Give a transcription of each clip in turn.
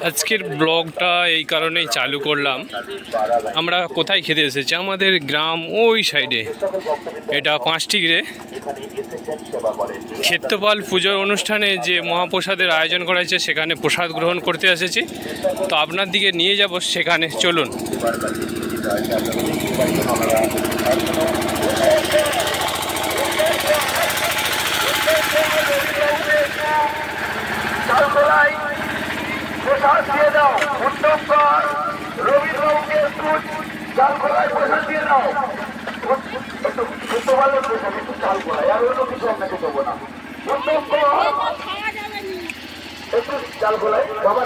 আজকের ব্লগটা এই কারণেই চালু করলাম, আমরা কোথায় খেতে এসেছি, আমাদের গ্রাম ওই সাইডে, এটা 5 ক্ষেত্রপাল পুজোর অনুষ্ঠানে যে মহাপ্রসাদের আয়োজন করা হয়েছে সেখানে প্রসাদ গ্রহণ করতে এসেছি। তো আপনার দিকে নিয়ে যাব সেখানে, চলুন। প্রসাদ দিয়ে দাও, উত্তম কর রবীন্দ্রবাবুকে একটু চাল খোলায় প্রসাদ দিয়ে দাও, একটু ভালো প্রসাদ, একটু চাল খোলায়, আর অন্য কিছু আপনাকে দেবো না। উত্তম কর একটু চাল খোলায় বাবা।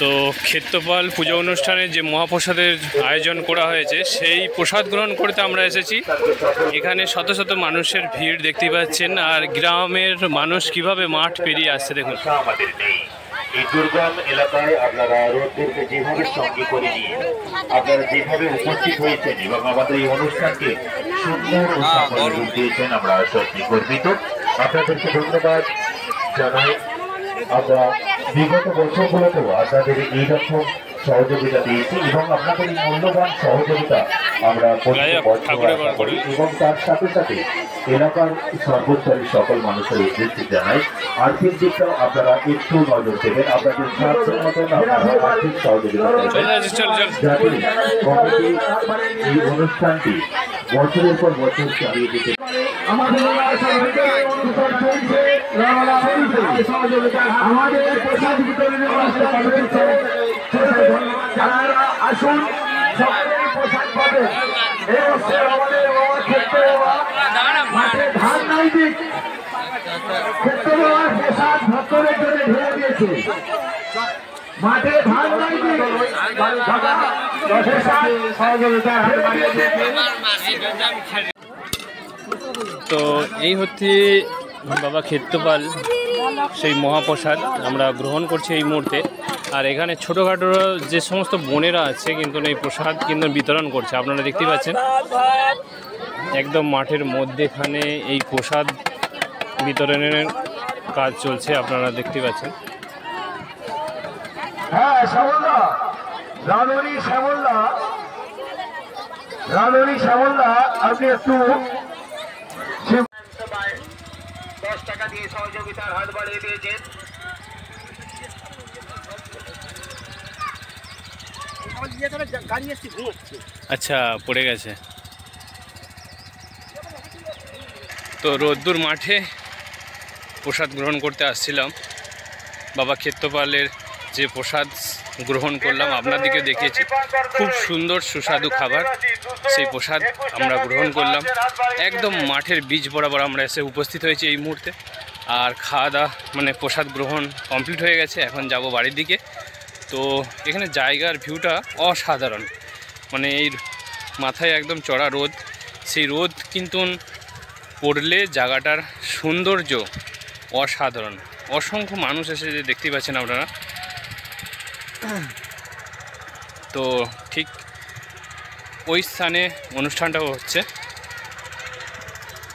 তো ক্ষেত্রপাল পুজো অনুষ্ঠানে যে মহাপ্রসাদের আয়োজন করা হয়েছে সেই প্রসাদ গ্রহণ করতে আমরা এসেছি। এখানে শত শত মানুষের ভিড় দেখতে পাচ্ছেন, আর গ্রামের মানুষ কিভাবে মাঠ পেরিয়ে আসছে দেখুন। এই দুর্গম এলাকায় আপনারা রোদদেরকে যেভাবে সঙ্গে করে নিয়ে আপনারা যেভাবে উপস্থিত হয়েছেন এবং আমাদের এই অনুষ্ঠানকে সুন্দর ও সাফল্য দিয়েছেন, আমরা সত্যি গর্বিত। আপনাদেরকে ধন্যবাদ জানাই। আমরা বিগত বছরগুলোতেও আপনাদের এইরকম সহযোগিতা দিয়েছি এবং আপনাদের এই মূল্যবান সহযোগিতা আমরা করি এবং তার সাথে সাথে এলাকার সর্বস্তরের সকল মানুষের উদ্দেশ্যে জানাই, আর্থিক দিকটাও আপনারা একটু নজর দেবেন। আপনাদের সাধ্যের মতন আর্থিক সহযোগিতা যাতে কমিটি এই অনুষ্ঠানটি বছরের পর বছর চালিয়ে যেতে। আমাদের প্রসাদ বিতরণের আসুন, সকলেই প্রসাদ পাবে। এই হচ্ছে আমাদের বাবার ক্ষেত্রে মাঠে ধান নাই দিক, ক্ষেত্রে বাবার প্রসাদ ভক্তদের জন্য ঢেলে দিয়েছে। মাঠে ধান নাই দিক, তো এই হচ্ছে বাবা ক্ষেত্রপাল সেই মহাপ্রসাদ আমরা গ্রহণ করছি এই মুহূর্তে। আর এখানে ছোটোখাটো যে সমস্ত বোনেরা আছে কিন্তু এই প্রসাদ কিন্তু বিতরণ করছে, আপনারা দেখতে পাচ্ছেন একদম মাঠের মধ্যেখানে এই প্রসাদ বিতরণের কাজ চলছে, আপনারা দেখতে পাচ্ছেন। হ্যাঁ শ্যামলদা, রাধুনী শ্যামলদা আপনি একটু 10 টাকা দিয়ে সহযোগিতার হাত বাড়িয়ে দিয়েছেন। আচ্ছা, পড়ে গেছে। তো রোদ্দুর মাঠে প্রসাদ গ্রহণ করতে আসছিলাম, বাবা ক্ষেত্রপালের যে প্রসাদ গ্রহণ করলাম আপনাদেরকে দেখিয়েছি, খুব সুন্দর সুস্বাদু খাবার, সেই প্রসাদ আমরা গ্রহণ করলাম। একদম মাঠের বীজ বরাবর আমরা এসে উপস্থিত হয়েছি এই মুহূর্তে। আর খাওয়া দাওয়া মানে প্রসাদ গ্রহণ কমপ্লিট হয়ে গেছে, এখন যাব বাড়ির দিকে। তো এখানে জায়গার ভিউটা অসাধারণ, মানে এই মাথায় একদম চড়া রোদ, সেই রোদ কিন্তু পড়লে জায়গাটার সৌন্দর্য অসাধারণ। অসংখ্য মানুষ এসে যে দেখতে পাচ্ছেন আপনারা। তো ঠিক ওই স্থানে অনুষ্ঠানটাও হচ্ছে।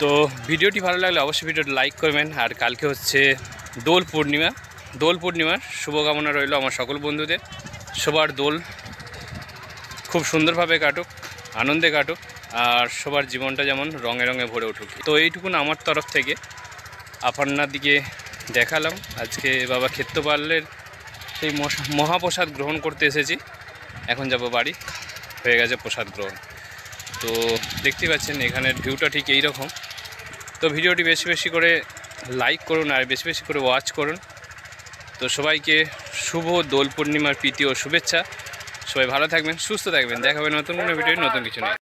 তো ভিডিওটি ভালো লাগলে অবশ্যই ভিডিওটি লাইক করবেন। আর কালকে হচ্ছে দোল পূর্ণিমার শুভকামনা রইল আমার সকল বন্ধুদের। সবার দোল খুব সুন্দরভাবে কাটুক, আনন্দে কাটুক, আর সবার জীবনটা যেমন রঙে রঙে ভরে উঠুক। তো এইটুকুন আমার তরফ থেকে আপনার দিকে দেখালাম। আজকে বাবা ক্ষেত্রপালের সেই মহাপ্রসাদ গ্রহণ করতে এসেছি, এখন যাব বাড়ি, হয়ে গেছে প্রসাদ গ্রহণ। তো দেখতে পাচ্ছেন এখানের ভিউটা ঠিক এই রকম। তো ভিডিওটি বেশি বেশি করে লাইক করুন আর বেশি বেশি করে ওয়াচ করুন। তো সবাইকে শুভ দোল পূর্ণিমার প্রীতি ও শুভেচ্ছা। সবাই ভালো থাকবেন, সুস্থ থাকবেন, দেখা হবে নতুন কোনো ভিডিও, নতুন কিছু নিয়ে।